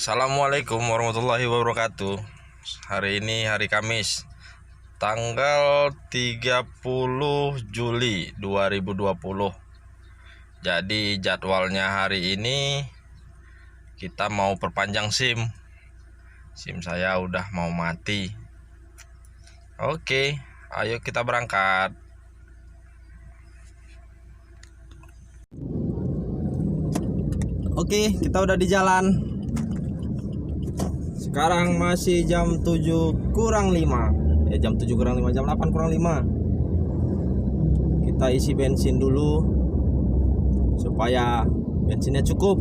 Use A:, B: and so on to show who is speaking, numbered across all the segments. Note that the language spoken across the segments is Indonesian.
A: Assalamualaikum warahmatullahi wabarakatuh. Hari ini hari Kamis, tanggal 30 Juli 2020. Jadi jadwalnya hari ini kita mau perpanjang SIM. SIM saya udah mau mati. Oke, ayo kita berangkat. Oke, kita udah di jalan. Sekarang masih jam 7 kurang 5. Jam 7 kurang 5, jam 8 kurang 5. Kita isi bensin dulu supaya bensinnya cukup.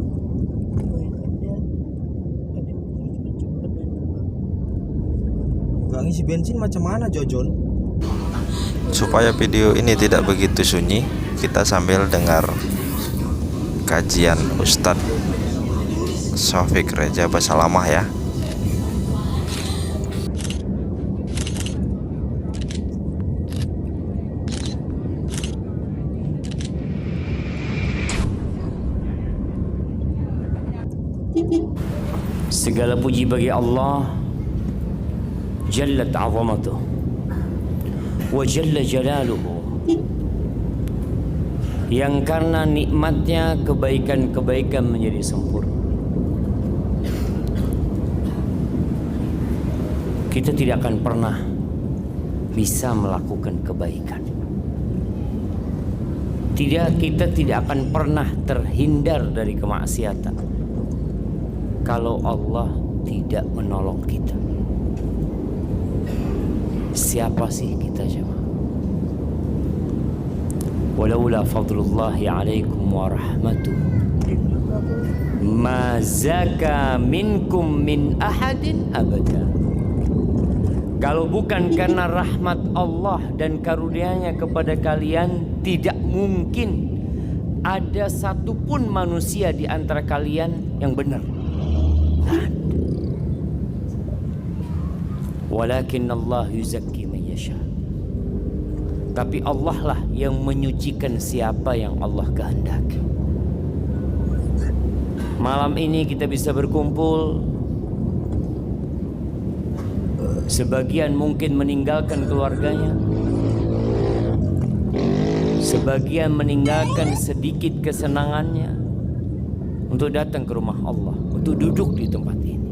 A: Gak ngisi bensin macam mana, Jojon?
B: Supaya video ini tidak begitu sunyi, kita sambil dengar kajian Ustadz Syafiq Reja Basalamah ya.
C: Segala puji bagi Allah Jallat azamatuh wa jalla jalaluhu, yang karena nikmatnya kebaikan-kebaikan menjadi sempurna. Kita tidak akan pernah bisa melakukan kebaikan. Kita tidak akan pernah terhindar dari kemaksiatan kalau Allah tidak menolong kita. Siapa sih kita jemaah? Walaula fadlullahi alaikum wa rahmatuh ma zaka minkum min ahadin abada. Kalau bukan karena rahmat Allah dan karunia-Nya kepada kalian, tidak mungkin ada satupun manusia di antara kalian yang benar. Walakin Allah yuzakki man yasha. Tapi Allah lah yang menyucikan siapa yang Allah kehendaki. Malam ini kita bisa berkumpul. Sebagian mungkin meninggalkan keluarganya, sebagian meninggalkan sedikit kesenangannya untuk datang ke rumah Allah, untuk duduk di tempat ini.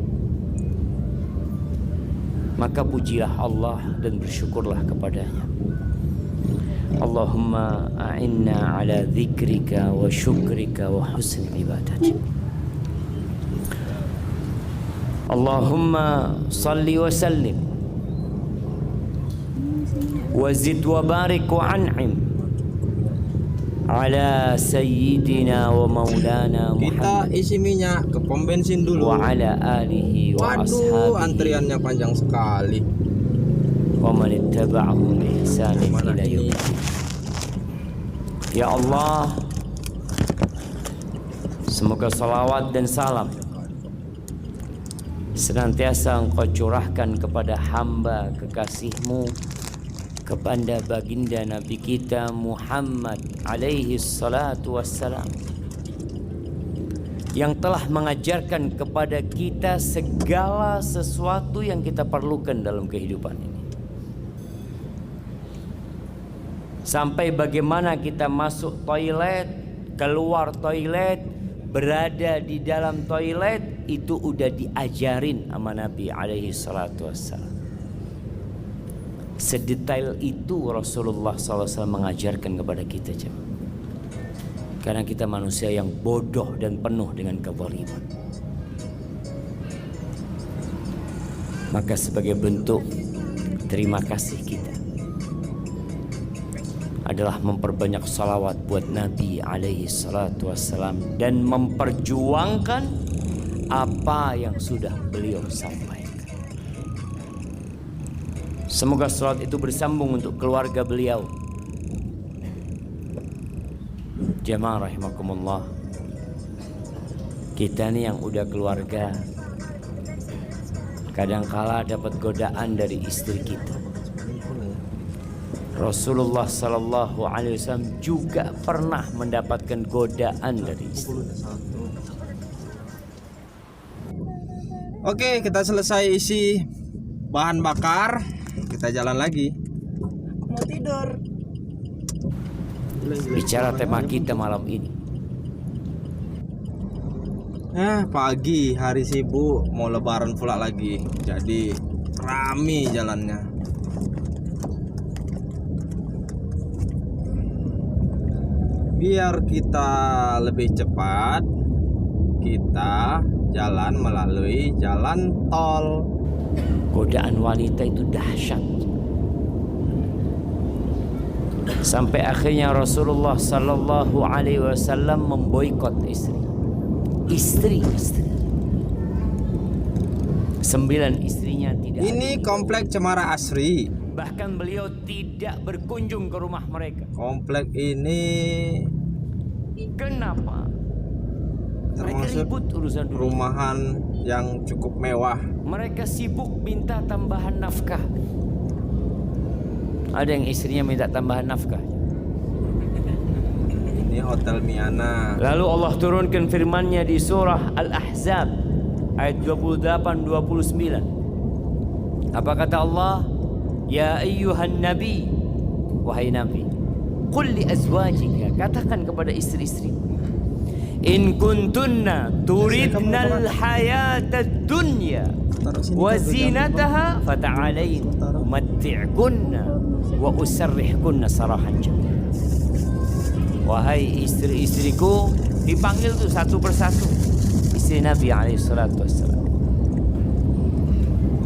C: Maka pujilah Allah dan bersyukurlah kepadanya. Allahumma a'inna ala dzikrika wa syukrika wa husni ibadatik. Allahumma salli wa sallim wa zid wa barik wa an'im ala sayyidina wa maulana
A: Muhammad. Kita isi minyak ke pom bensin dulu.
C: Wa ala alihi wa ashabihi.
A: Waduh, antriannya panjang sekali.
C: Wa man ittaba'ahum bi ihsanin ila yaumil. Ya Allah, semoga salawat dan salam senantiasa Engkau curahkan kepada hamba kekasih-Mu, kepada baginda Nabi kita Muhammad alaihi salatu wassalam, yang telah mengajarkan kepada kita segala sesuatu yang kita perlukan dalam kehidupan ini. Sampai bagaimana kita masuk toilet, keluar toilet, berada di dalam toilet, itu udah diajarin sama Nabi alaihi salatu wassalam. Sedetail itu Rasulullah SAW mengajarkan kepada kita, jemaah. Karena kita manusia yang bodoh dan penuh dengan kezaliman. Maka sebagai bentuk terima kasih kita adalah memperbanyak salawat buat Nabi alaihi salatu wassalam dan memperjuangkan apa yang sudah beliau sampaikan. Semoga salawat itu bersambung untuk keluarga beliau. Jemaah rahimakumullah, kita nih yang udah keluarga kadangkala dapat godaan dari istri kita. Rasulullah sallallahu alaihi wasallam juga pernah mendapatkan godaan dari istri.
A: Oke, kita selesai isi bahan bakar. Kita jalan lagi. Mau tidur.
C: Bicara tema kita malam ini.
A: Pagi, hari sibuk, mau lebaran pula lagi. Jadi rame jalannya. Biar kita lebih cepat, kita jalan melalui jalan tol.
C: Godaan wanita itu dahsyat. Sampai akhirnya Rasulullah sallallahu alaihi wasallam memboikot istri. 9 istrinya tidak.
A: Ini komplek Cemara Asri.
C: Bahkan beliau tidak berkunjung ke rumah mereka.
A: Komplek ini
C: Kenapa? Mereka
A: termasuk
C: ribut urusan dunia.
A: rumahan yang cukup mewah.
C: Mereka sibuk minta tambahan nafkah. Ada yang istrinya minta tambahan nafkah.
A: Ini Hotel Miana.
C: Lalu Allah turunkan firman-Nya di surah Al-Ahzab ayat 28-29. Apa kata Allah? Ya ayyuhan nabi, wahai nabi, qul li azwajika, katakan kepada istri-istri, in kuntunna turidnal hayatad dunya wa zinataha fata'alain umatti'kunna wa usarrihkunna sarahan jamila. Wahai istri-istriku, dipanggil tuh satu persatu istri Nabi alaihi salatu wassalam.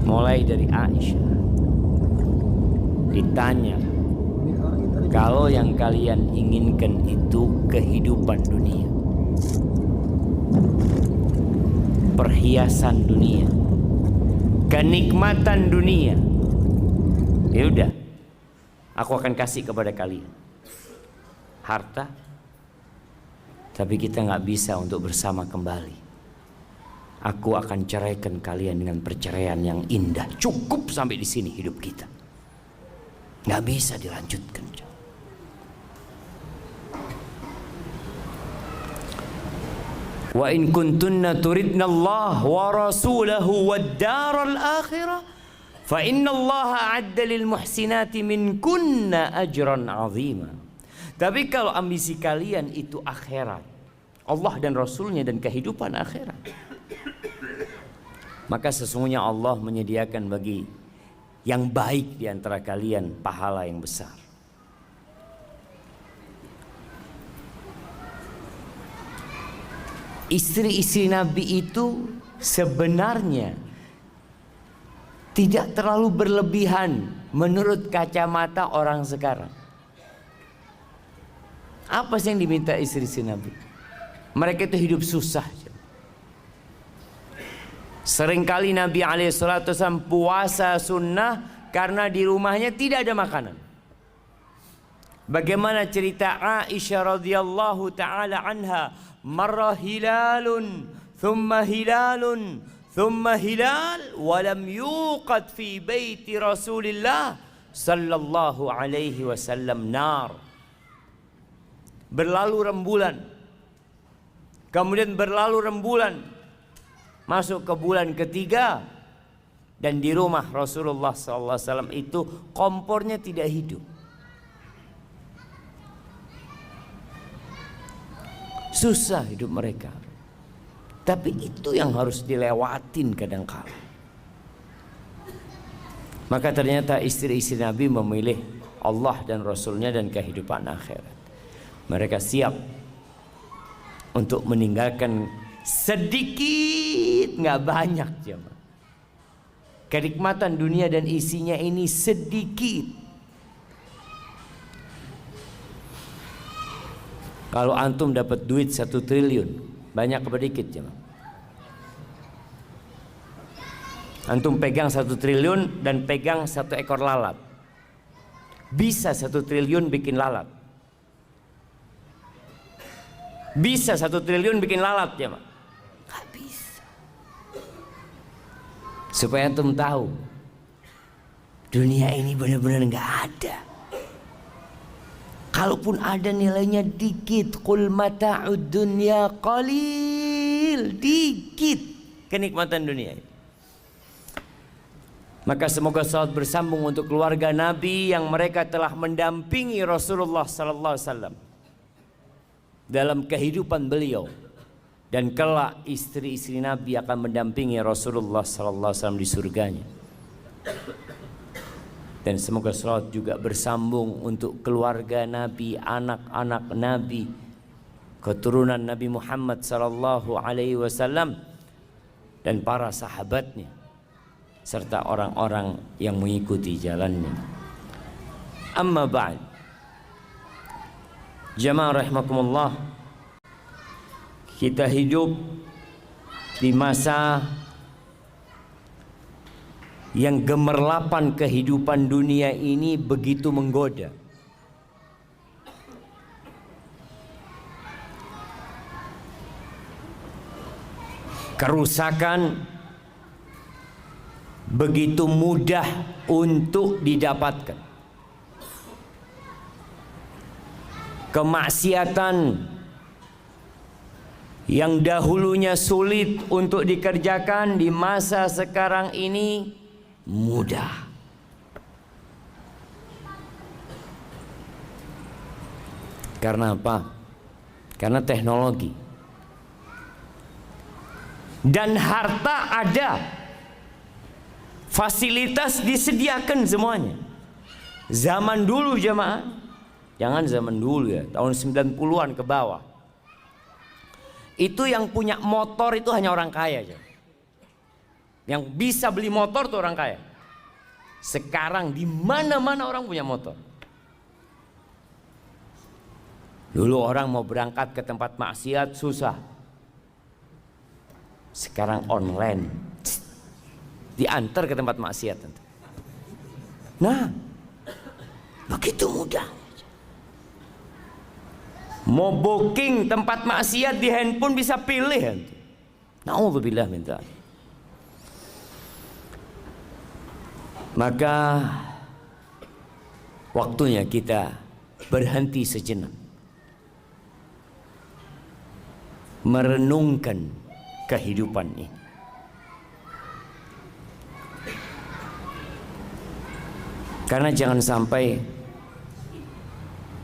C: Mulai dari Aisyah ditanya, kalau yang kalian inginkan itu kehidupan dunia, perhiasan dunia, kenikmatan dunia, ya udah, aku akan kasih kepada kalian harta, tapi kita nggak bisa untuk bersama kembali. Aku akan ceraikan kalian dengan perceraian yang indah. Cukup sampai di sini hidup kita. Nggak bisa dilanjutkan. Wa in kuntunna turidna Allah wa rasulahu wad daral akhirah fa inna Allah a'adda lil muhsinati minkunna ajran 'azima. Tapi kalau ambisi kalian itu akhirat, Allah dan Rasulnya dan kehidupan akhirat, maka sesungguhnya Allah menyediakan bagi yang baik di antara kalian pahala yang besar. Istri-istri Nabi itu sebenarnya tidak terlalu berlebihan menurut kacamata orang sekarang. Apa sih yang diminta istri-istri Nabi? Mereka itu hidup susah. Seringkali Nabi SAW puasa sunnah karena di rumahnya tidak ada makanan. Bagaimana cerita Aisyah radhiyallahu taala anha, marra hilalun thumma hilalun thumma hilal wa lam yuqad fi baiti Rasulillah sallallahu alaihi wasallam nar. Berlalu rembulan, kemudian berlalu rembulan, masuk ke bulan ketiga, dan di rumah Rasulullah SAW itu kompornya tidak hidup. Susah hidup mereka. Tapi itu yang harus dilewatin kadang-kala. Maka ternyata istri-istri Nabi memilih Allah dan Rasulnya dan kehidupan akhirat. Mereka siap untuk meninggalkan sedikit, nggak banyak, jemaah. Kenikmatan dunia dan isinya ini sedikit. Kalau antum dapat duit 1 triliun, banyak apa dikit, jemaah? Antum pegang 1 triliun dan pegang 1 ekor lalat. Bisa 1 triliun bikin lalat? Bisa 1 triliun bikin lalat, jemaah? Gak bisa. Supaya antum tahu, dunia ini benar-benar gak ada. Kalaupun ada, nilainya dikit. Qul mata'ud dunya qalil. Dikit kenikmatan dunia ini. Maka semoga salat bersambung untuk keluarga Nabi yang mereka telah mendampingi Rasulullah sallallahu alaihi wasallam dalam kehidupan beliau, dan kelak istri-istri Nabi akan mendampingi Rasulullah sallallahu alaihi wasallam di surganya. Dan semoga salat juga bersambung untuk keluarga Nabi, anak-anak Nabi, keturunan Nabi Muhammad sallallahu alaihi wasallam dan para sahabatnya serta orang-orang yang mengikuti jalannya. Amma ba'd. Jamaah rahimakumullah, kita hidup di masa yang gemerlapan kehidupan dunia ini begitu menggoda. Kerusakan begitu mudah untuk didapatkan. Kemaksiatan yang dahulunya sulit untuk dikerjakan di masa sekarang ini mudah. Karena apa? Karena teknologi dan harta ada. Fasilitas disediakan semuanya. Zaman dulu jemaah, jangan zaman dulu ya, tahun 90-an ke bawah, itu yang punya motor itu hanya orang kaya aja. Yang bisa beli motor tuh orang kaya. Sekarang di mana-mana orang punya motor. Dulu orang mau berangkat ke tempat maksiat susah. Sekarang online. Diantar ke tempat maksiat. Nah, begitu mudah. Mau booking tempat maksiat di handphone bisa pilih. Na'udzubillah min dzalik. Maka waktunya kita berhenti sejenak, merenungkan kehidupan ini. Karena jangan sampai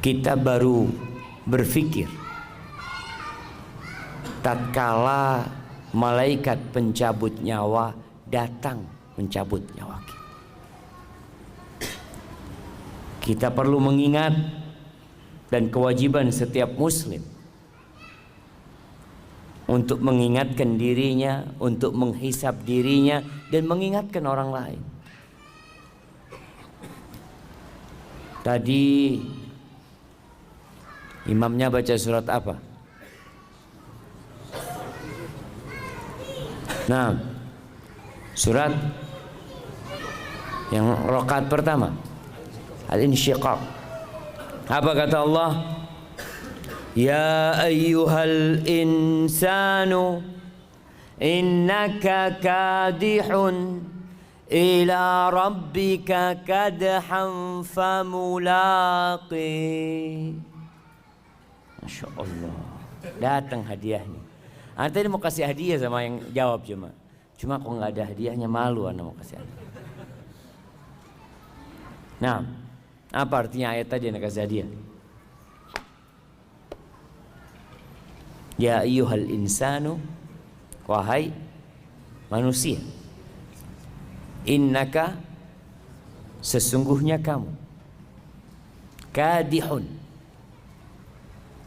C: kita baru berpikir tatkala malaikat pencabut nyawa datang mencabut nyawa kita. Kita perlu mengingat, dan kewajiban setiap muslim untuk mengingatkan dirinya, untuk menghisap dirinya dan mengingatkan orang lain. Tadi imamnya baca surat apa? Nah, surat yang rakaat pertama, Al-Insyiqaq. Apa kata Allah? Ya ayyuhal insanu innaka kadihun ila rabbika kadhan famulaqi. Masya Allah, datang hadiahnya. Anda tadi mau kasih hadiah sama yang jawab cuma kok nggak ada hadiahnya, malu Anda mau kasih hadiah. Nah, apa artinya ayat tadi yang kasih hadiah? Ya ayyuhal insanu, wahai manusia, innaka, sesungguhnya kamu, kadihun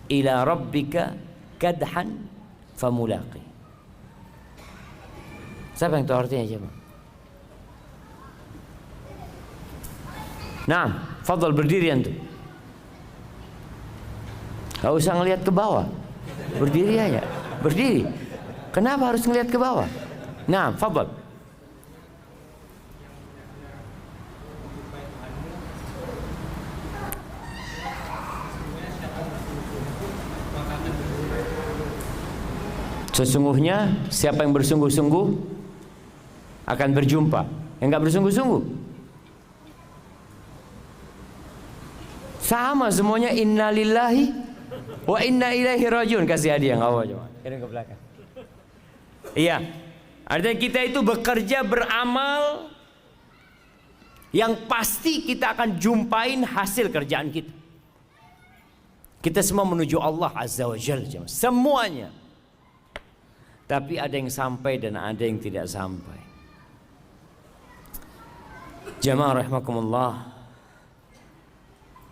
C: ila rabbika kadhan famulaqi. Siapa yang tahu artinya coba? Nah, fadhal berdiri antum. Gak usah ngelihat ke bawah, berdiri aja, berdiri. Kenapa harus ngelihat ke bawah? Nah, fadhal. Sesungguhnya siapa yang bersungguh-sungguh akan berjumpa. Yang enggak bersungguh-sungguh sama semuanya. Innalillahi wa inna ilaihi rajiun. Kasih hadiah enggak apa-apa, coba kirim ke belakang. Iya, artinya kita itu bekerja, beramal Yang pasti kita akan jumpain hasil kerjaan kita. Kita semua menuju Allah Azza wa Jalla, semuanya. Tapi ada yang sampai dan ada yang tidak sampai. Jamaah rahimakumullah,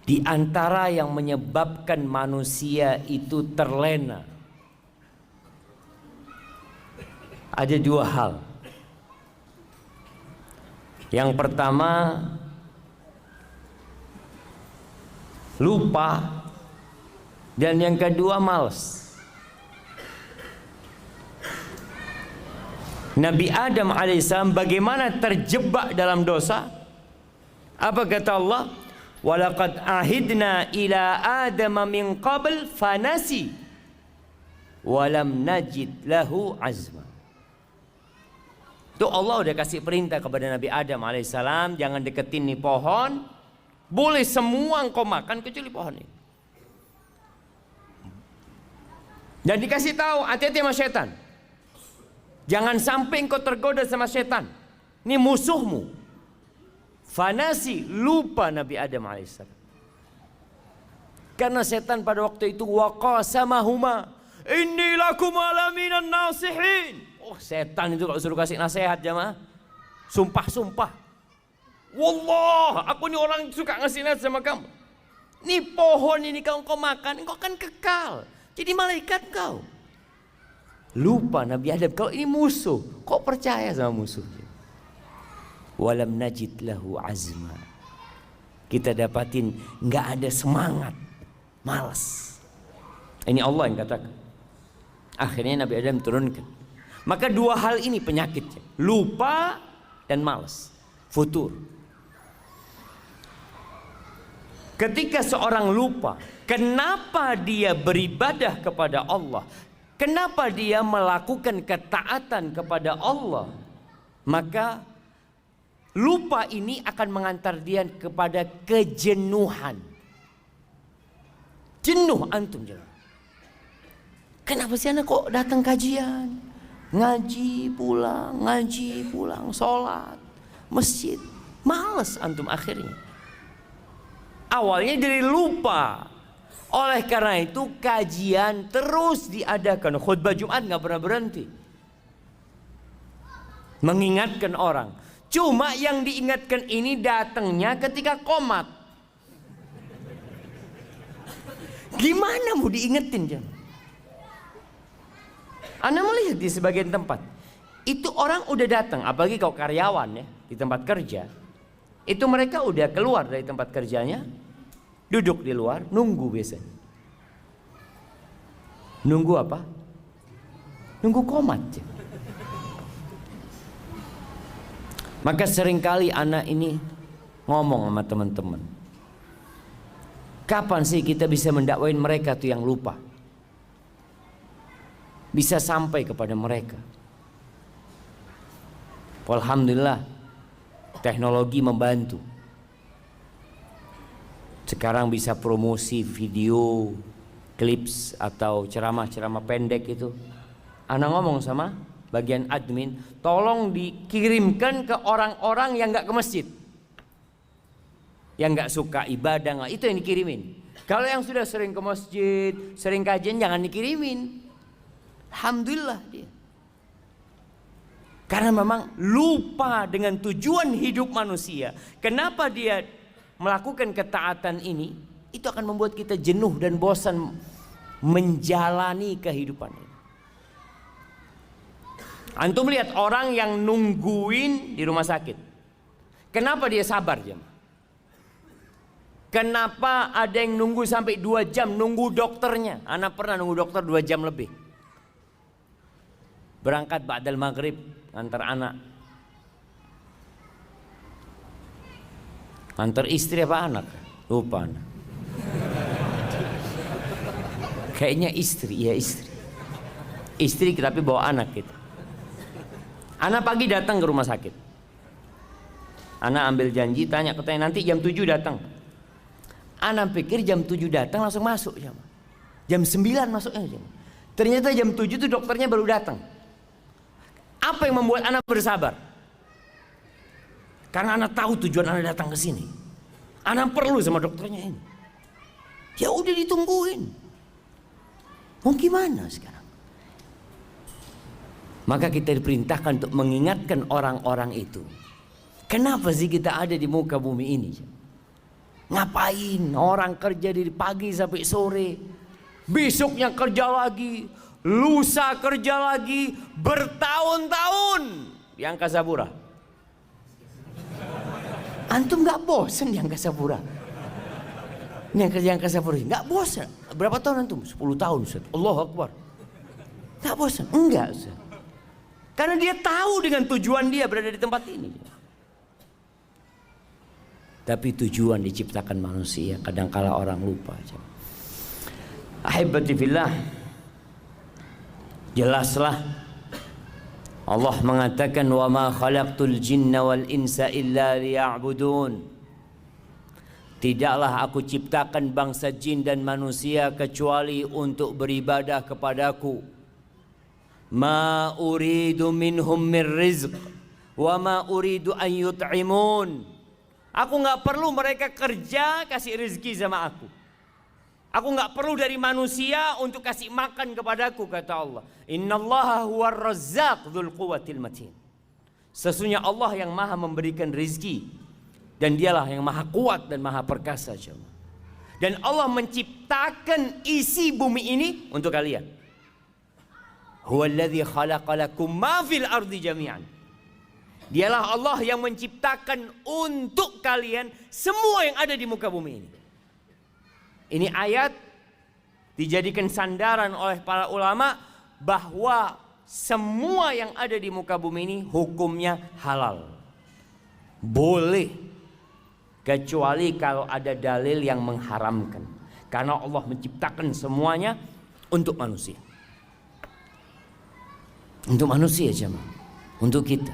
C: di antara yang menyebabkan manusia itu terlena ada dua hal. Yang pertama, lupa, dan yang kedua malas. Nabi Adam alaihissalam bagaimana terjebak dalam dosa? Apa kata Allah? Walaqad ahidna ila Adam min qabl fanasi walam najid lahu azma. Itu Allah udah kasih perintah kepada Nabi Adam alaihissalam, jangan deketin nih pohon, boleh semua engkau makan kecuali pohon ini. Dan dikasih tahu hati-hati sama setan, jangan sampai engkau tergoda sama setan, ini musuhmu. Fanasi, lupa Nabi Adam alaihissalam, karena setan pada waktu itu waqasamahuma inni lakum alaminan nasihin. Oh, setan itu kalau suruh kasih nasihat jamaah, sumpah-sumpah, wallah aku ini orang suka ngasih nasihat sama kamu. Ini pohon ini kalau kau makan, engkau akan kekal jadi malaikat kau. Lupa Nabi Adam kalau ini musuh, kok percaya sama musuhnya. Walam najid lahu azma. Kita dapatin nggak ada semangat, malas. Ini Allah yang katakan. Akhirnya Nabi Adam turunkan. Maka dua hal ini penyakitnya, lupa dan malas, futur. Ketika seorang lupa, kenapa dia beribadah kepada Allah? Kenapa dia melakukan ketaatan kepada Allah? Maka lupa ini akan mengantar dia kepada kejenuhan. Jenuh antum jenuh. Kenapa sih anak kok datang kajian? Ngaji pulang, sholat, masjid. Males antum akhirnya. Awalnya dari lupa. Oleh karena itu kajian terus diadakan. Khutbah Jumat nggak pernah berhenti. Mengingatkan orang. Cuma yang diingatkan ini datangnya ketika qomat. Gimana mau diingetin jam? Anda melihat di sebagian tempat itu orang udah datang, apalagi kalau karyawan ya di tempat kerja, itu mereka udah keluar dari tempat kerjanya, duduk di luar nunggu biasanya. Nunggu apa? Nunggu qomat. Maka seringkali anak ini ngomong sama teman-teman, kapan sih kita bisa mendakwain mereka tuh yang lupa? Bisa sampai kepada mereka. Alhamdulillah teknologi membantu. Sekarang bisa promosi video, clips atau ceramah-ceramah pendek itu. Ana ngomong sama bagian admin, tolong dikirimkan ke orang-orang yang nggak ke masjid, yang nggak suka ibadah, nggak, itu yang dikirimin. Kalau yang sudah sering ke masjid, sering kajian, jangan dikirimin. Alhamdulillah dia. Karena memang lupa dengan tujuan hidup manusia. Kenapa dia melakukan ketaatan ini? Itu akan membuat kita jenuh dan bosan menjalani kehidupan ini. Antum lihat orang yang nungguin di rumah sakit. Kenapa dia sabar jam? Kenapa ada yang nunggu sampai 2 jam nunggu dokternya? Anak pernah nunggu dokter 2 jam lebih. Berangkat ba'dal maghrib antar anak. Antar istri apa anak? Lupa anak. Kayaknya istri, ya istri. Istri tapi bawa anak gitu. Anak pagi datang ke rumah sakit. Anak ambil janji, tanya nanti jam 7 datang. Anak pikir jam 7 datang langsung masuk jam 9 masuknya jam. Ternyata jam 7 itu dokternya baru datang. Apa yang membuat anak bersabar? Karena anak tahu tujuan anak datang ke sini. Anak perlu sama dokternya ini. Ya udah ditungguin. Mau gimana sekarang? Maka kita diperintahkan untuk mengingatkan orang-orang itu. Kenapa sih kita ada di muka bumi ini? Ngapain? Orang kerja dari pagi sampai sore. Besoknya kerja lagi. Lusa kerja lagi. Bertahun-tahun di Angkasa Pura. Antum gak bosan di Angkasa Pura? Ini yang kerja Angkasa Pura gak bosan? Berapa tahun antum? 10 tahun Ustaz. Allahu Akbar. Gak bosan? Enggak Ustaz. Karena dia tahu dengan tujuan dia berada di tempat ini. Tapi tujuan diciptakan manusia kadangkala orang lupa. Ahibati fillah, jelaslah Allah mengatakan wa ma khalaqtul jinna wal insa illa liya'budun. Tidaklah aku ciptakan bangsa jin dan manusia kecuali untuk beribadah kepadaku. Ma uridu minhum min rizq wa ma uridu an yut'imun. Aku enggak perlu mereka kerja kasih rezeki sama aku. Aku enggak perlu dari manusia untuk kasih makan kepadaku, kata Allah. Innallaha huwar razzaq dzul quwwatil matin. Sesungguhnya Allah yang maha memberikan rezeki dan dialah yang maha kuat dan maha perkasa. Dan Allah menciptakan isi bumi ini untuk kalian. Huwallazi khalaqalakum ma fil ardi jami'an. Dialah Allah yang menciptakan untuk kalian semua yang ada di muka bumi ini. Ini ayat dijadikan sandaran oleh para ulama bahwa semua yang ada di muka bumi ini hukumnya halal. Boleh. Kecuali kalau ada dalil yang mengharamkan. Karena Allah menciptakan semuanya untuk manusia. Untuk manusia jemaah. Untuk kita.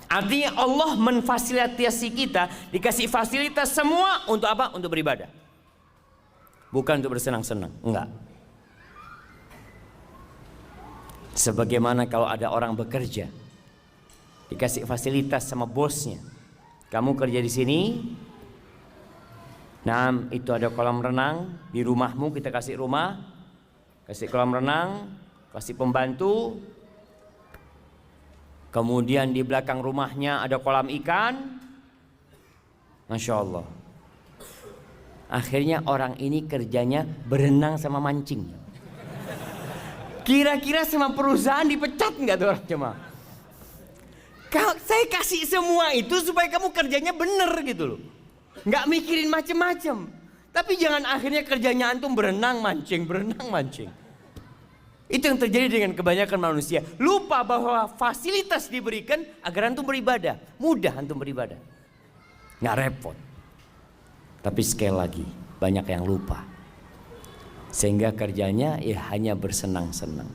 C: Artinya Allah memfasilitasi kita, dikasih fasilitas semua untuk apa? Untuk beribadah. Bukan untuk bersenang-senang, enggak. Sebagaimana kalau ada orang bekerja, dikasih fasilitas sama bosnya. Kamu kerja di sini, nah itu ada kolam renang, di rumahmu kita kasih rumah, kasih kolam renang, kasih pembantu. Kemudian di belakang rumahnya ada kolam ikan. Masya Allah. Akhirnya orang ini kerjanya berenang sama mancing. Kira-kira sama perusahaan dipecat nggak tuh orang cuma? Saya kasih semua itu supaya kamu kerjanya bener gitu loh. Nggak mikirin macem-macem. Tapi jangan akhirnya kerjanya antum berenang mancing. Itu yang terjadi dengan kebanyakan manusia. Lupa bahwa fasilitas diberikan agar antum beribadah. Mudah antum beribadah. Nggak repot. Tapi sekali lagi banyak yang lupa. Sehingga kerjanya ya hanya bersenang-senang.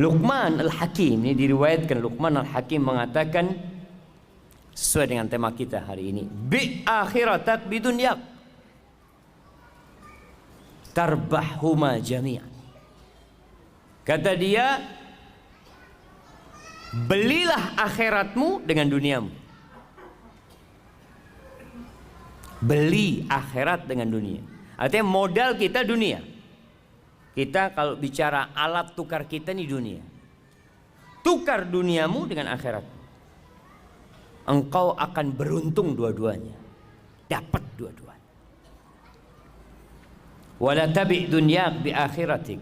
C: Luqman Al-Hakim, ini diriwayatkan Luqman Al-Hakim mengatakan sesuai dengan tema kita hari ini, bi akhiratak bidunyak tarbahhuma jami'an. Kata dia, belilah akhiratmu dengan duniamu. Beli akhirat dengan dunia. Artinya modal kita dunia. Kita kalau bicara alat tukar kita nih dunia. Tukar duniamu dengan akhirat. Engkau akan beruntung dua-duanya. Dapat dua-duanya. Wala tabi' dunyak bi akhiratik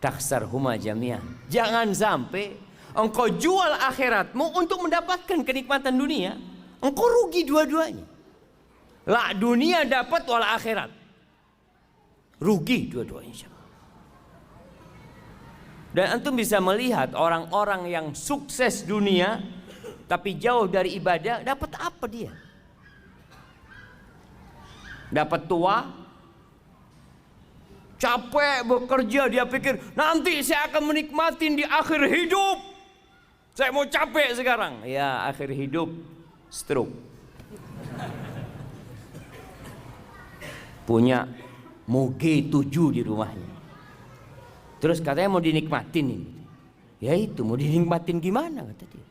C: takhsarhuma jami'an. Jangan sampai engkau jual akhiratmu untuk mendapatkan kenikmatan dunia. Engkau rugi dua-duanya. La dunia dapat wal akhirat. Rugi dua-duanya. Dan antum bisa melihat orang-orang yang sukses dunia tapi jauh dari ibadah, dapat apa dia? Dapat tua, capek bekerja, dia pikir nanti saya akan menikmatin di akhir hidup. Saya mau capek sekarang. Ya, akhir hidup stroke. Punya moge 7 di rumahnya. Terus katanya mau dinikmatin ini. Ya itu mau dinikmatin gimana kata dia.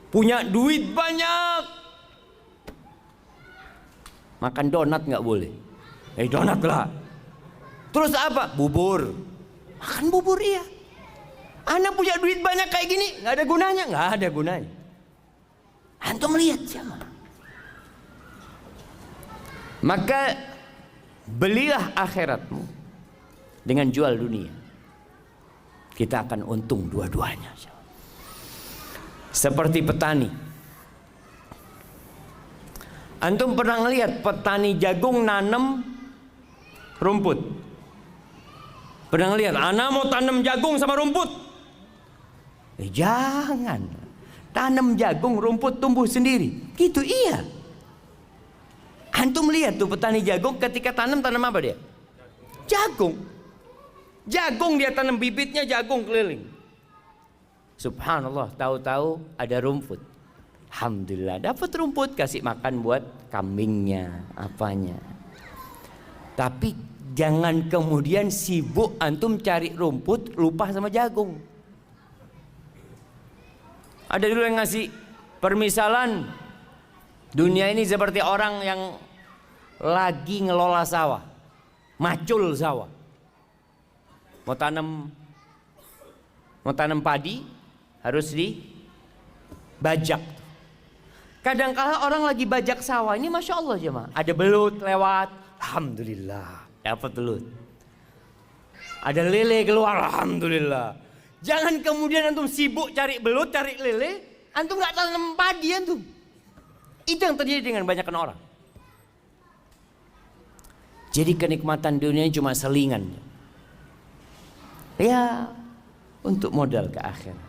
C: punya duit banyak, makan donat nggak boleh. Donat lah. Terus apa? Bubur. Makan bubur iya. Anak punya duit banyak kayak gini, nggak ada gunanya, nggak ada gunanya. Antum lihat siapa? Maka belilah akhiratmu dengan jual dunia. Kita akan untung dua-duanya. Seperti petani. Antum pernah ngelihat petani jagung nanam rumput? Pernah ngelihat? Ana mau tanam jagung sama rumput? Jangan. Tanam jagung, rumput tumbuh sendiri. Gitu iya. Antum lihat tuh petani jagung ketika tanam apa dia? Jagung. Jagung dia tanam bibitnya, jagung keliling. Subhanallah, tahu-tahu ada rumput. Alhamdulillah dapat rumput, kasih makan buat kambingnya, apanya. Tapi jangan kemudian sibuk antum cari rumput, lupa sama jagung. Ada dulu yang ngasih permisalan, dunia ini seperti orang yang lagi ngelola sawah, macul sawah. Mau tanam padi harus dibajak. Kadang-kala orang lagi bajak sawah ini, masya Allah jemaah, ada belut lewat, alhamdulillah dapat belut. Ada lele keluar, alhamdulillah. Jangan kemudian antum sibuk cari belut, cari lele, antum nggak tanam padi antum. Itu yang terjadi dengan banyak orang. Jadi kenikmatan dunia cuma selingan. Ya, untuk modal ke akhirat.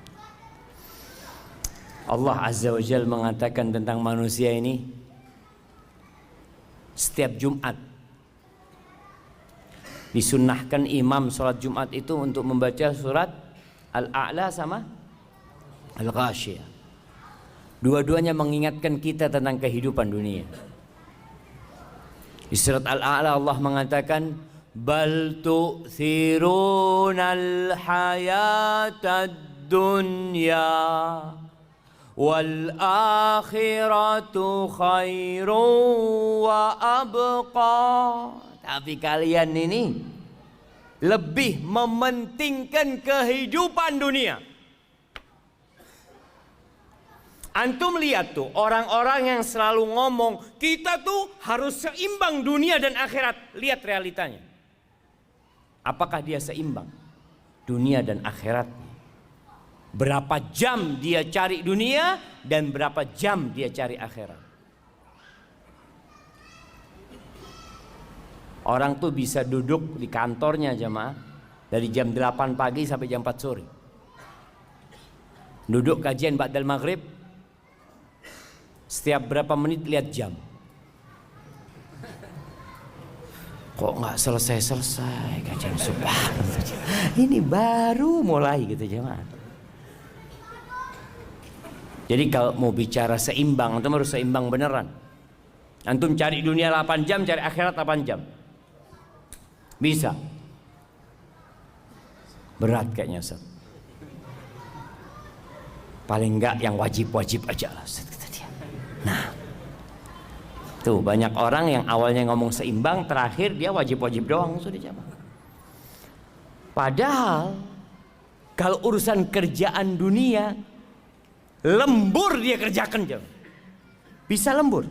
C: Allah Azza wa Jalla mengatakan tentang manusia ini, setiap Jumat disunnahkan imam sholat Jumat itu untuk membaca surat Al-A'la sama Al-Ghasyiyah. Dua-duanya mengingatkan kita tentang kehidupan dunia. Di surat Al-A'la Allah mengatakan, bal tu'thirunal hayatad dunya wal akhiratu khairun wa abqa. Tapi kalian ini lebih mementingkan kehidupan dunia. Antum lihat tuh orang-orang yang selalu ngomong kita tuh harus seimbang dunia dan akhirat. Lihat realitanya. Apakah dia seimbang dunia dan akhirat? Berapa jam dia cari dunia dan berapa jam dia cari akhirat? Orang tuh bisa duduk di kantornya jemaah dari jam 8 pagi sampai jam 4 sore. Duduk kajian ba'dal maghrib, setiap berapa menit lihat jam. Kok nggak selesai kajian, subhanallah. Ini baru mulai gitu jemaah. Jadi kalau mau bicara seimbang, antum harus seimbang beneran. Antum cari dunia 8 jam, cari akhirat 8 jam. Bisa. Berat kayaknya Ustaz. Paling enggak yang wajib-wajib aja lah Ustaz, kata dia. Nah, tuh banyak orang yang awalnya ngomong seimbang, terakhir dia wajib-wajib doang sudah jamaah. Padahal kalau urusan kerjaan dunia, lembur dia kerjakan jamaah. Bisa lembur.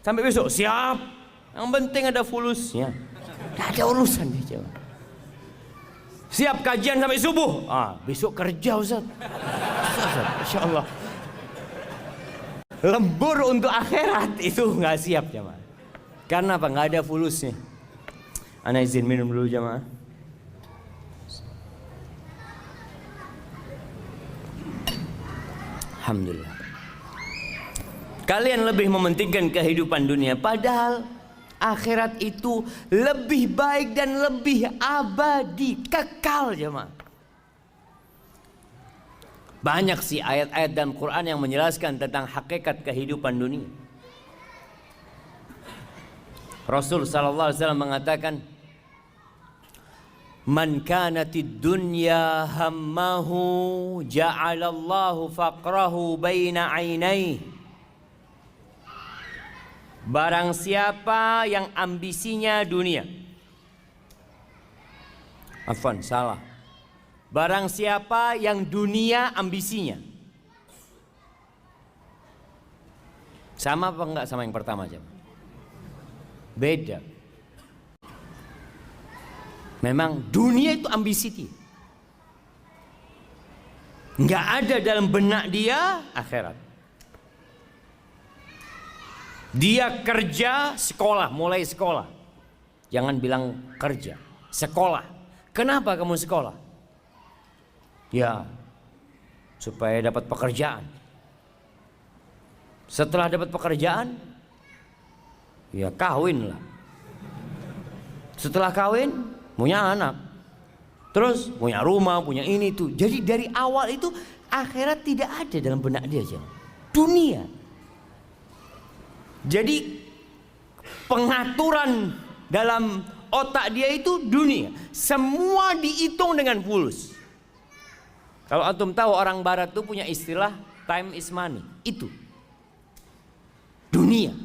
C: Sampai besok siap. Yang penting ada fulusnya. Gak ada urusan dia jawab. Siap kajian sampai subuh. Besok kerja Ustaz. Insya Allah. Lembur untuk akhirat itu nggak siap jamaah. Karena apa? Nggak ada fulusnya. Ana izin minum dulu jamaah. Alhamdulillah. Kalian lebih mementingkan kehidupan dunia, padahal akhirat itu lebih baik dan lebih abadi, kekal jemaah. Banyak sih ayat-ayat dalam Quran yang menjelaskan tentang hakikat kehidupan dunia. Rasul sallallahu alaihi wasallam mengatakan, Man kanatid dunya hammahu ja'alallahu faqrahu baina ainaihi. Barang siapa yang ambisinya dunia. Afwan, salah. Barang siapa yang dunia ambisinya. Sama apa enggak sama yang pertama aja? Beda. Memang dunia itu ambisi dia. Enggak ada dalam benak dia akhirat. Dia kerja, sekolah, mulai sekolah. Jangan bilang kerja, sekolah. Kenapa kamu sekolah? Ya, supaya dapat pekerjaan. Setelah dapat pekerjaan, ya kawin lah. Setelah kawin, punya anak. Terus punya rumah, punya ini tuh. Jadi dari awal itu akhirat tidak ada dalam benak dia aja. Dunia. Jadi pengaturan dalam otak dia itu dunia. Semua dihitung dengan fulus. Kalau antum tahu orang barat tuh punya istilah time is money. Itu dunia.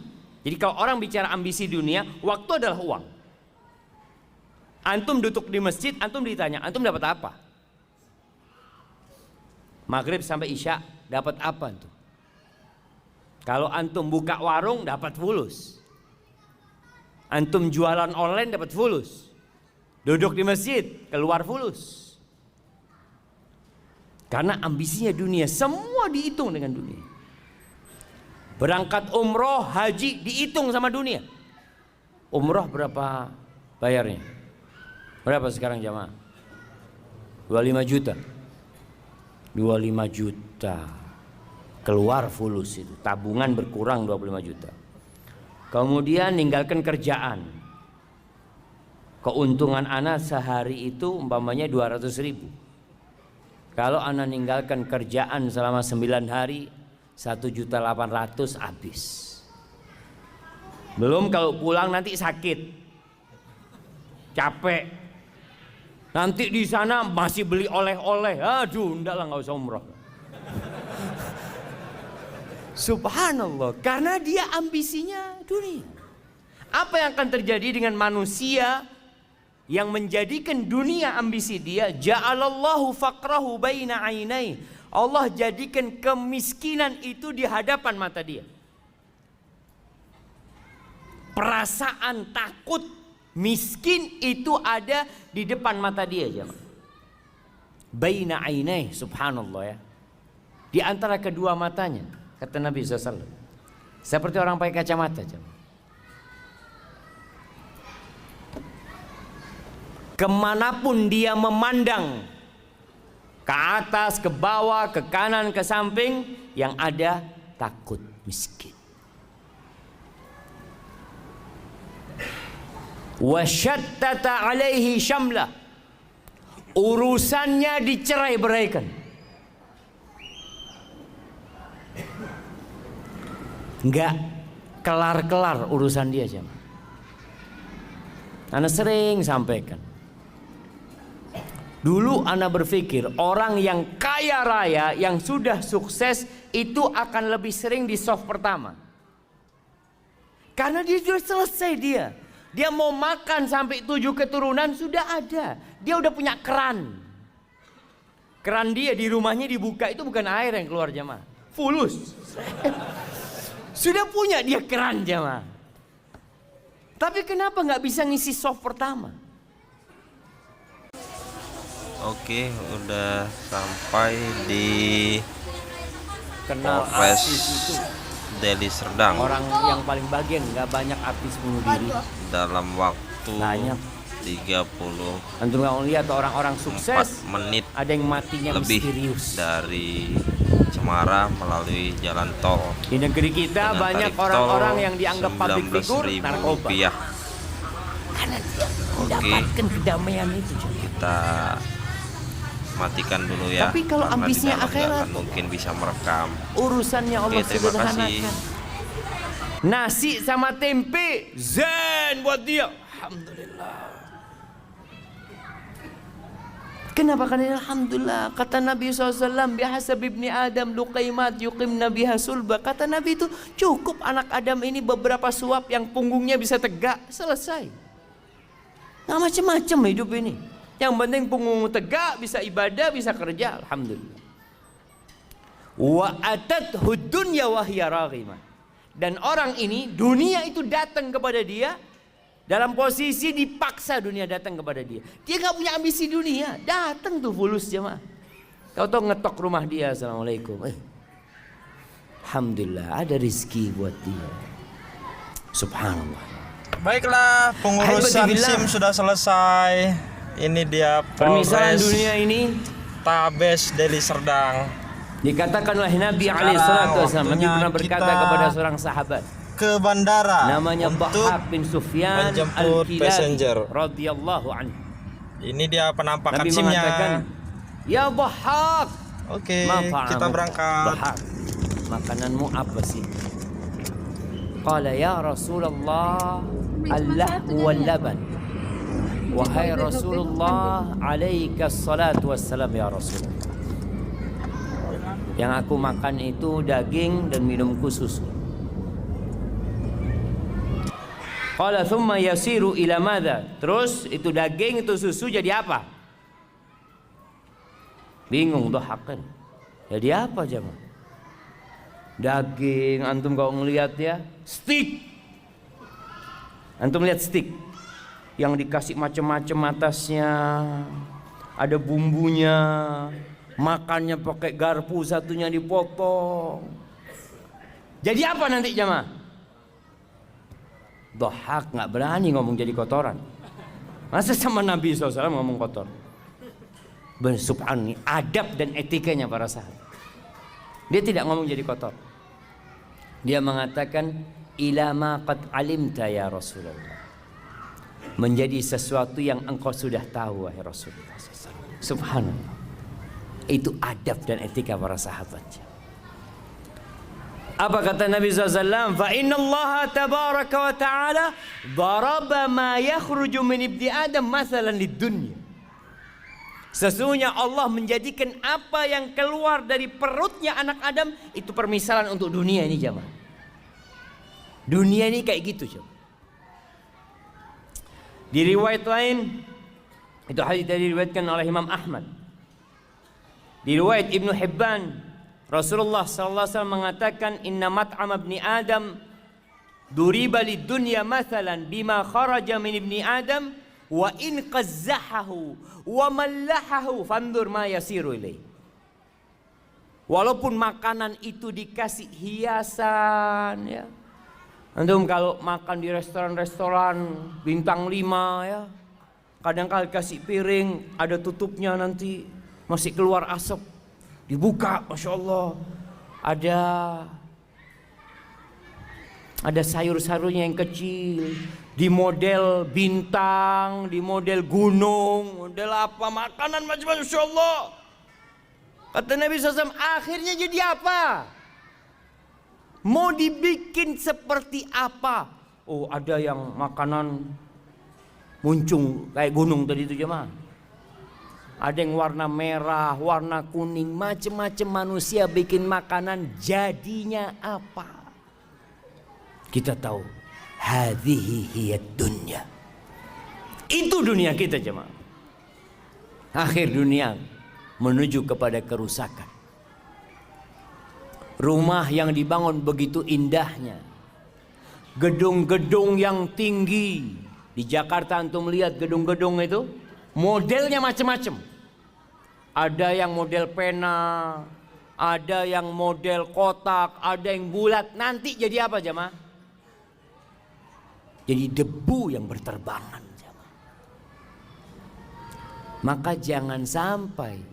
C: Jadi kalau orang bicara ambisi dunia, waktu adalah uang. Antum duduk di masjid, antum ditanya, antum dapat apa? Maghrib sampai Isya dapat apa antum? Kalau antum buka warung dapat fulus. Antum jualan online dapat fulus. Duduk di masjid keluar fulus. Karena ambisinya dunia, semua dihitung dengan dunia. Berangkat umroh, haji dihitung sama dunia. Umroh berapa bayarnya? Berapa sekarang jamaah? 25 juta. 25 juta. Keluar fulus itu. Tabungan berkurang 25 juta. Kemudian ninggalkan kerjaan. Keuntungan anak sehari itu umpamanya 200 ribu. Kalau anak ninggalkan kerjaan selama 9 hari, 1.800.000 habis. Belum kalau pulang nanti sakit, capek. Nanti di sana masih beli oleh-oleh. Aduh, enggak lah, nggak usah umroh. Subhanallah, karena dia ambisinya dunia. Apa yang akan terjadi dengan manusia yang menjadikan dunia ambisi dia? Ja'alallahu faqrahu baina ainai. Allah jadikan kemiskinan itu di hadapan mata dia. Perasaan takut miskin itu ada di depan mata dia, jemaah. Baina ainai, subhanallah ya. Di antara kedua matanya, kata Nabi SAW. Seperti orang pakai kacamata, jemaah. Kemanapun dia memandang, ke atas, ke bawah, ke kanan, ke samping, yang ada takut miskin. Wasyattata alaihi syamlah. Urusannya dicerai-beraikan. Enggak kelar-kelar urusan dia, jemaah. Ana sering sampaikan. Dulu ana berpikir orang yang kaya raya, yang sudah sukses itu akan lebih sering di soft pertama. Karena dia sudah selesai dia. Dia mau makan sampai 7 keturunan sudah ada. Dia udah punya keran. Keran dia di rumahnya dibuka itu bukan air yang keluar, jemaah. Fulus. Sudah punya dia keran, jemaah. Tapi kenapa nggak bisa ngisi soft pertama?
B: Oke, udah sampai di
C: Kenal
B: Polres
C: artis itu.
B: Deli Serdang.
C: Orang yang paling bagian nggak banyak artis bunuh diri.
B: Dalam waktu
C: Banyak.
B: 34
C: Antum nggak lihat orang-orang sukses
B: menit
C: ada yang matinya
B: lebih
C: misterius.
B: dari Cemara melalui jalan tol.
C: Di negeri kita
B: Dengan
C: banyak
B: tarif
C: orang-orang
B: tol
C: yang dianggap public figure
B: Rp19.000.
C: narkoba. Karena dia mendapatkan kedamaian itu.
B: Kita matikan dulu ya.
C: Tapi kalau
B: karena di
C: ambisinya
B: dalam nggak
C: akhirat,
B: akan mungkin bisa merekam.
C: Urusannya Allah
B: Oke, terima kasih.
C: sederhanakan. Nasi sama tempe zen buat dia. Alhamdulillah. Kenapa? Karena alhamdulillah kata Nabi SAW, bihasab ibni Adam luqaimat yuqimna biha sulba. Kata Nabi itu cukup anak Adam ini beberapa suap yang punggungnya bisa tegak, selesai. Nggak macam-macam hidup ini. Yang penting punggung tegak, bisa ibadah, bisa kerja, alhamdulillah. Wa atat hudunya wahya raghimah. Dan orang ini dunia itu datang kepada dia dalam posisi dipaksa, dunia datang kepada dia. Dia nggak punya ambisi dunia, datang tuh fulus jemaah. Kau tahu ngetok rumah dia, assalamualaikum. Alhamdulillah ada rezeki buat dia. Subhanallah.
A: Baiklah, pengurusan SIM sudah selesai. Ini dia
C: Permisalan
A: Polres
C: dunia ini
A: Tabes Deli Serdang.
C: dikatakan oleh Nabi
A: Sekarang
C: SAW. Nabi
A: waktunya
C: pernah berkata
A: kita
C: kepada seorang sahabat
A: ke bandara
C: namanya
A: untuk
C: Dhahhak bin Sufyan
A: menjemput
C: Al-Kilabi
A: passenger.
C: radhiyallahu anhu.
A: Ini dia penampakan
C: Nabi
A: SIM-nya.
C: mengatakan, "Ya Dhahhak,
A: Oke,
C: ma ta'amuka?"
A: kita berangkat.
C: Dhahhak, makananmu apa sih? Qala ya Rasulullah, al-lahmu wal laban. Wahai Rasulullah, alaika salatu wassalam ya Rasulullah. Yang aku makan itu daging dan minumku susu. Qala thumma yasiru ila madza? Terus itu daging itu susu jadi apa? Bingung Dhahhak kan. Jadi apa jemaah? Daging antum kalau ngelihat ya, steak. Antum lihat steak yang dikasih macam-macam atasnya, ada bumbunya, makannya pakai garpu, satunya dipotong. Jadi apa nanti jemaah? Dhahhak nggak berani ngomong jadi kotoran. Masa sama Nabi SAW ngomong kotor? Subhanallah, adab dan etikanya para sahabat. Dia tidak ngomong jadi kotor. Dia mengatakan, ilama qad alimta ya Rasulullah. Menjadi sesuatu yang engkau sudah tahu wahai Rasulullah SAW. Subhanallah. Itu adab dan etika para sahabat. Apa kata Nabi SAW? Fa inna Allah tabaraka wa ta'ala daraba ma yakhruju min ibni Adam mathalan lid dunya. Sesungguhnya Allah menjadikan apa yang keluar dari perutnya anak Adam itu permisalan untuk dunia ini jemaah. Dunia ini kayak gitu jemaah. Di riwayat lain, itu hadis tadi diriwayatkan oleh Imam Ahmad. Di riwayat Ibnu Hibban, Rasulullah SAW mengatakan, inna mat'am ibni Adam duriba lid dunya mathalan bima kharaja min ibni Adam wa in qazzahahu wa mallahahu fandur ma yasiru ilaih. Walaupun makanan itu dikasih hiasan ya. Antum kalau makan di restoran-restoran bintang 5 ya, kadang-kadang kasih piring ada tutupnya nanti masih keluar asap, dibuka, masya Allah ada sayur-sayurnya yang kecil, di model bintang, di model gunung, model apa, makanan macam-macam, masya Allah. Kata Nabi SAW, akhirnya jadi apa? Mau dibikin seperti apa? Oh, ada yang makanan muncung kayak gunung tadi itu jemaah. Ada yang warna merah, warna kuning, macam-macam manusia bikin makanan, jadinya apa? Kita tahu, hadhihi hiyad dunya. Itu dunia kita jemaah. Akhir dunia menuju kepada kerusakan. Rumah yang dibangun begitu indahnya, gedung-gedung yang tinggi. Di Jakarta antum lihat gedung-gedung itu modelnya macam-macam. Ada yang model pena, ada yang model kotak, ada yang bulat. Nanti jadi apa jemaah? Jadi debu yang berterbangan jemaah. Maka jangan sampai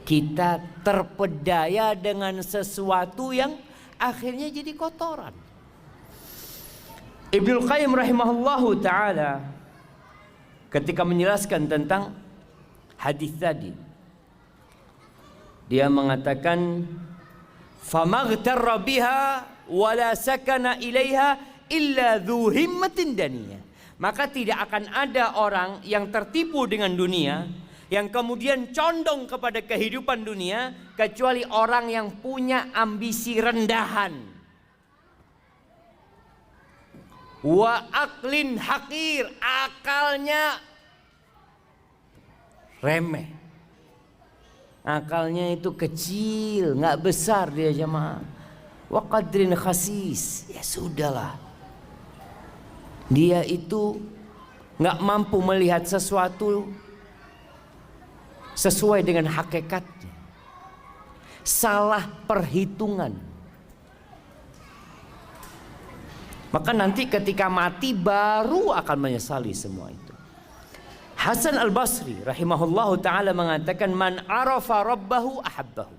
C: kita terpedaya dengan sesuatu yang akhirnya jadi kotoran. Ibnu Qayyim rahimahullahu ta'ala ketika menjelaskan tentang hadis tadi, dia mengatakan famaghtarra biha wala sakana ilaiha illa dzu himmatin daniyah. Maka tidak akan ada orang yang tertipu dengan dunia yang kemudian condong kepada kehidupan dunia kecuali orang yang punya ambisi rendahan. Wa aklin hakir, akalnya remeh. Akalnya itu kecil, nggak besar dia jemaah. Wa qadrin khasis, ya sudahlah. Dia itu nggak mampu melihat sesuatu sesuai dengan hakikatnya. Salah perhitungan. Maka nanti ketika mati baru akan menyesali semua itu. Hasan al-Basri rahimahullahu ta'ala mengatakan, man arafa rabbahu ahabbahu.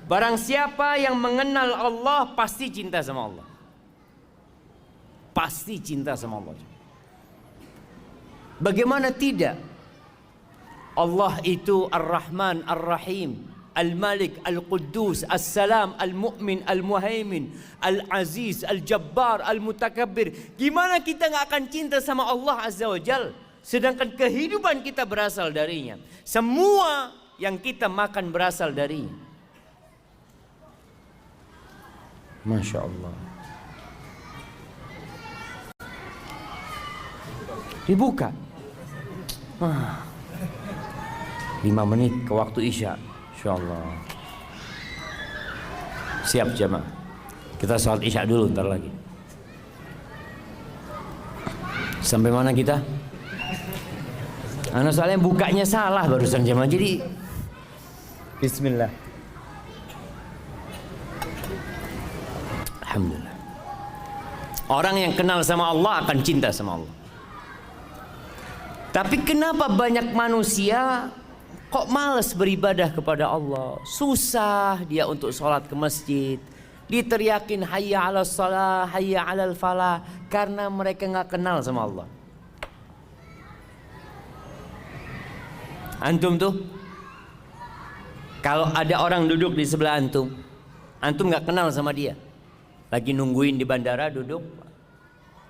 C: Barang siapa yang mengenal Allah pasti cinta sama Allah. Pasti cinta sama Allah. Bagaimana tidak? Allah itu Ar-Rahman Ar-Rahim, Al-Malik Al-Quddus, As-Salam, Al-Mu'min, Al-Muhaimin, Al-Aziz, Al-Jabbar, Al-Mutakabbir. Gimana kita gak akan cinta sama Allah Azza wa Jal, sedangkan kehidupan kita berasal darinya. Semua yang kita makan berasal darinya. Masya Allah. Dibuka 5 menit ke waktu Isya, insyaallah. Siap jemaah. Kita sholat Isya dulu ntar lagi. Sampai mana kita? Anak soalnya bukanya salah barusan jemaah. Jadi bismillah. Alhamdulillah. Orang yang kenal sama Allah akan cinta sama Allah. Tapi kenapa banyak manusia kok malas beribadah kepada Allah? Susah dia untuk sholat ke masjid. Diteriakin hayya ala salah, hayya ala falah, karena mereka nggak kenal sama Allah. Antum tuh, kalau ada orang duduk di sebelah antum, antum nggak kenal sama dia, lagi nungguin di bandara duduk,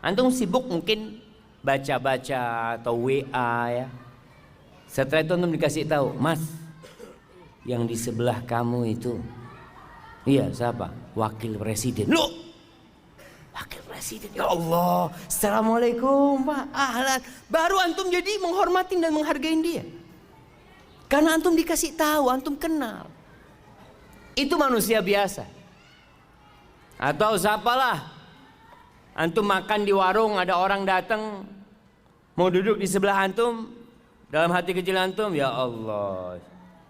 C: antum sibuk mungkin baca-baca atau WA ya. Setelah itu antum dikasih tahu, Mas, yang di sebelah kamu itu, iya siapa? Wakil Presiden. Loh, Wakil Presiden. Ya Allah, Assalamualaikum Pak, ahlan. Baru antum jadi menghormatin dan menghargain dia, karena antum dikasih tahu, antum kenal. Itu manusia biasa. Atau siapalah, antum makan di warung, ada orang datang mau duduk di sebelah antum, dalam hati kecil antum, ya Allah,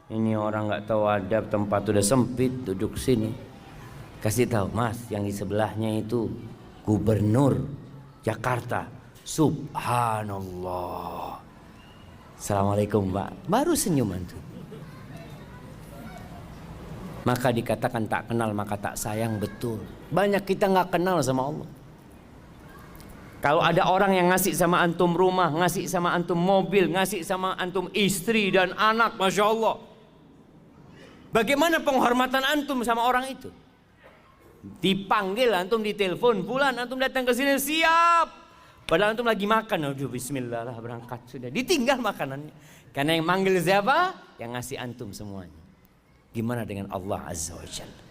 C: ini orang nggak tahu adab, tempat udah sempit, duduk sini. Kasih tahu, Mas, yang di sebelahnya itu Gubernur Jakarta. Subhanallah. Assalamualaikum Pak. Baru senyum antum. Maka dikatakan tak kenal maka tak sayang, betul. Banyak kita nggak kenal sama Allah. Kalau ada orang yang ngasih sama antum rumah, ngasih sama antum mobil, ngasih sama antum istri dan anak, Masya Allah, bagaimana penghormatan antum sama orang itu? Dipanggil antum, ditelepon, bulan antum datang ke sini, siap. Padahal antum lagi makan, aduh bismillah lah berangkat sudah. Ditinggal makanannya. Karena yang manggil siapa? Yang ngasih antum semuanya. Gimana dengan Allah Azza wa Jalla?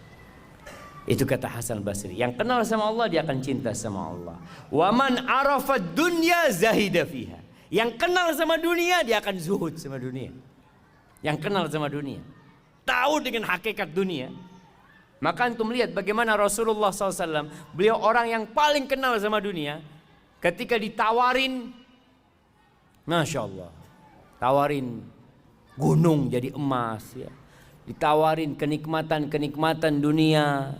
C: Itu kata Hasan Basri, yang kenal sama Allah dia akan cinta sama Allah. Wa man arafa dunya zahida fiha. Yang kenal sama dunia dia akan zuhud sama dunia. Yang kenal sama dunia, tahu dengan hakikat dunia. Maka antum lihat bagaimana Rasulullah SAW, beliau orang yang paling kenal sama dunia. Ketika ditawarin, Masya Allah, tawarin gunung jadi emas ya. Ditawarin kenikmatan-kenikmatan dunia.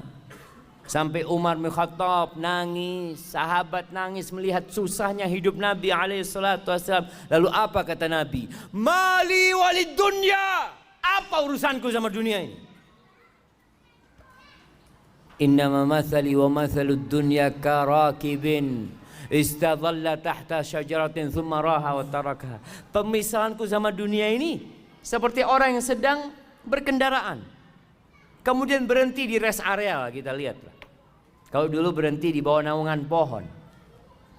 C: Sampai Umar bin Khattab nangis, sahabat nangis melihat susahnya hidup Nabi SAW. Lalu apa kata Nabi? Mali walid dunya. Apa urusanku sama dunia ini? Innama mathali wa mathalud dunya karakibin istadhalla tahta syajaratin thumma raha wa tarakaha. Pemisahanku sama dunia ini seperti orang yang sedang berkendaraan, kemudian berhenti di rest area. Kita lihatlah, kalau dulu berhenti di bawah naungan pohon,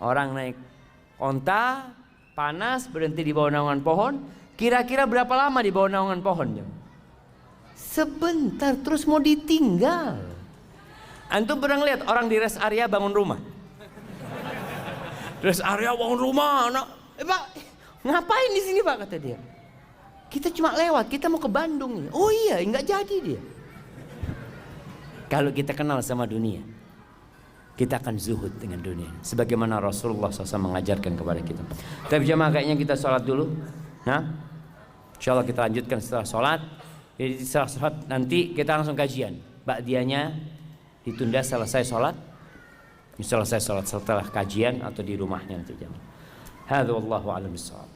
C: orang naik onta panas berhenti di bawah naungan pohon, Kira-kira berapa lama di bawah naungan pohon? Sebentar, terus mau ditinggal. Antum pernah lihat orang di rest area bangun rumah? Rest area bangun rumah, Pak, ngapain di sini Pak, kata dia. Kita cuma lewat, kita mau ke Bandung. Oh iya, nggak jadi dia. Kalau kita kenal sama dunia, kita akan zuhud dengan dunia, sebagaimana Rasulullah SAW mengajarkan kepada kita. Tapi jemaah, kayaknya kita sholat dulu. Nah, insya Allah kita lanjutkan setelah sholat. Jadi setelah sholat nanti kita langsung kajian. Ba'diyahnya ditunda selesai sholat. Selesai sholat setelah kajian atau di rumahnya nanti jemaah. Hadza wallahu a'lam bissawab.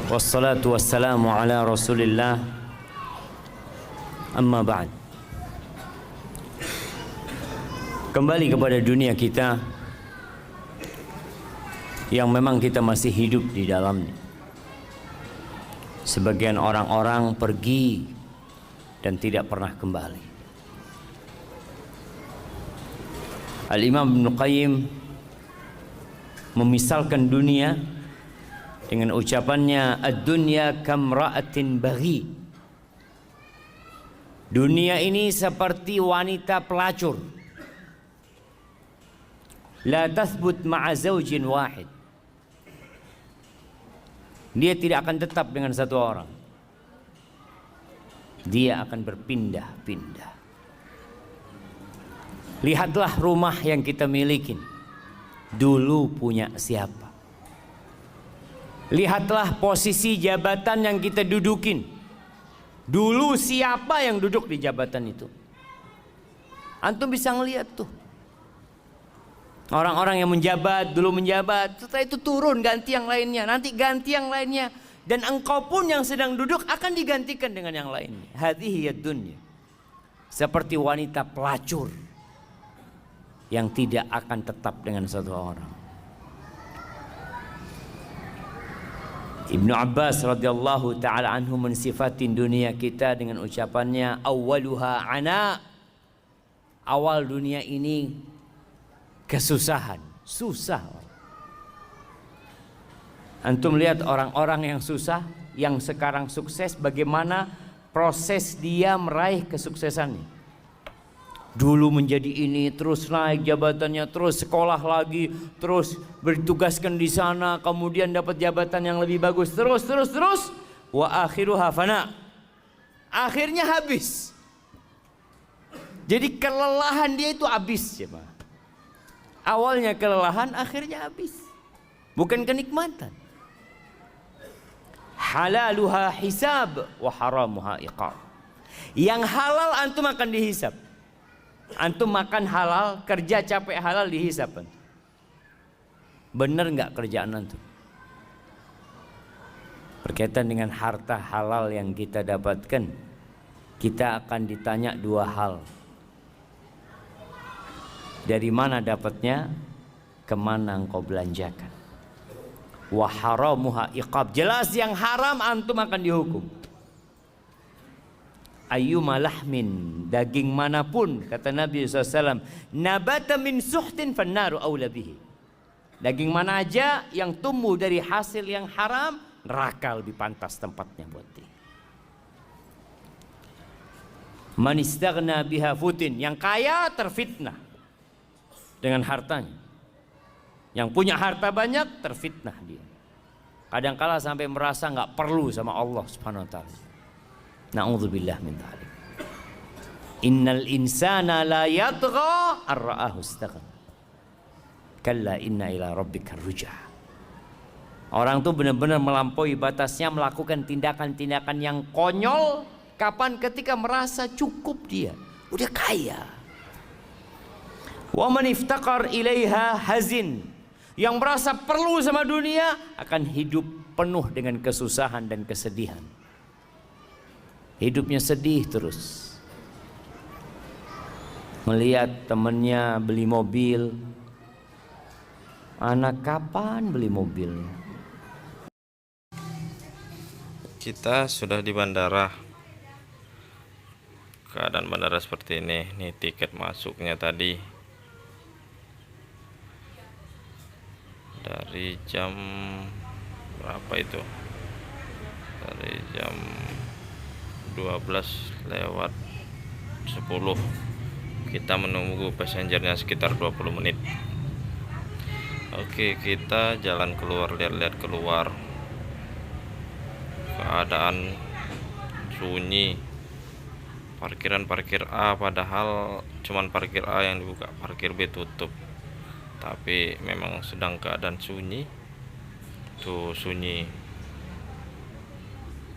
C: Wassalatu wassalamu ala Rasulillah. Amma ba'd. Kembali kepada dunia kita yang memang kita masih hidup di dalamnya. Sebagian orang-orang pergi dan tidak pernah kembali. Al-Imam Ibnu Qayyim memisalkan dunia dengan ucapannya, ad-dunya kamra'atin baghi. Dunia ini seperti wanita pelacur, la tathbut ma'a zawjin wahid. Dia tidak akan tetap dengan satu orang, dia akan berpindah-pindah. Lihatlah rumah yang kita miliki, dulu punya siapa? Lihatlah posisi jabatan yang kita dudukin, dulu siapa yang duduk di jabatan itu? Antum bisa ngelihat tuh orang-orang yang menjabat, dulu menjabat, setelah itu turun ganti yang lainnya, nanti ganti yang lainnya, dan engkau pun yang sedang duduk akan digantikan dengan yang lainnya. Hadhihi ad-dunya, seperti wanita pelacur yang tidak akan tetap dengan satu orang. Ibnu Abbas radhiyallahu taala anhu mensifatin dunia kita dengan ucapannya, awwaluha ana. Awal dunia ini kesusahan, susah. Antum lihat orang-orang yang susah, yang sekarang sukses, bagaimana proses dia meraih kesuksesannya. Dulu menjadi ini, terus naik jabatannya, terus sekolah lagi, terus bertugaskan di sana, kemudian dapat jabatan yang lebih bagus, terus. Wa akhiruha fana. Akhirnya habis. Jadi kelelahan dia itu habis, ya Pak. Awalnya kelelahan, akhirnya habis. Bukan kenikmatan. Halaluha hisab wa haramuha iqab. Yang halal antum akan dihisab. Antum makan halal, kerja capek halal, dihisab. Bener nggak kerjaan antum? Berkaitan dengan harta halal yang kita dapatkan, kita akan ditanya dua hal. Dari mana dapatnya, kemana engkau belanjakan. Wa haramuha iqab. Jelas yang haram antum akan dihukum. Ayyuma lahmin, daging manapun, kata Nabi SAW, nabata min suhtin fannaru awla bihi. Daging mana aja yang tumbuh dari hasil yang haram, neraka lebih pantas tempatnya buat dia. Man istaghna biha futin, yang kaya terfitnah dengan hartanya. Yang punya harta banyak terfitnah dia. Kadangkala sampai merasa nggak perlu sama Allah Subhanahu wa taala. Na'udzubillah min dzalik. Innal insana la yatgha ar-ra'ahu istaghna. Kalla inna ila rabbika ruj'a. Orang tuh benar-benar melampaui batasnya, melakukan tindakan-tindakan yang konyol kapan? Ketika merasa cukup dia, udah kaya. Wa man iftaqar ilaiha hazin. Yang merasa perlu sama dunia akan hidup penuh dengan kesusahan dan kesedihan. hidupnya sedih terus. Melihat temennya beli mobil, anak kapan beli mobilnya?
B: Kita sudah di bandara. Keadaan bandara seperti ini. Nih tiket masuknya tadi. Dari jam berapa itu? Dari jam 12 lewat 10. Kita menunggu passengernya sekitar 20 menit. Oke, kita jalan keluar, lihat-lihat keluar. Keadaan sunyi. Parkiran A, padahal cuman parkir A yang dibuka, parkir B tutup. Tapi memang sedang keadaan sunyi. Tuh sunyi.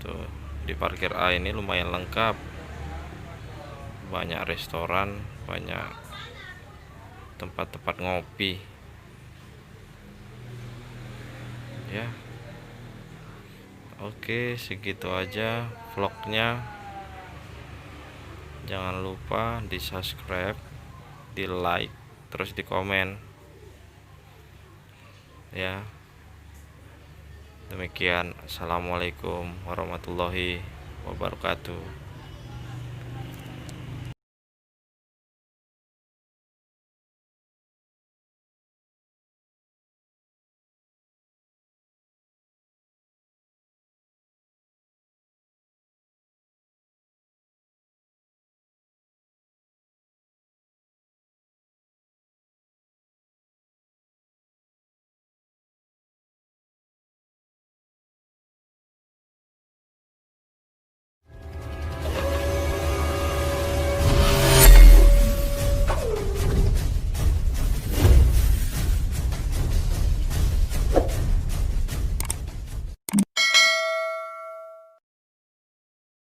B: Tuh di parkir A ini lumayan lengkap. Banyak restoran, banyak tempat-tempat ngopi. Ya. Oke, segitu aja vlognya. Jangan lupa di subscribe, di like, terus di komen. Ya. Demikian. Assalamualaikum warahmatullahi wabarakatuh.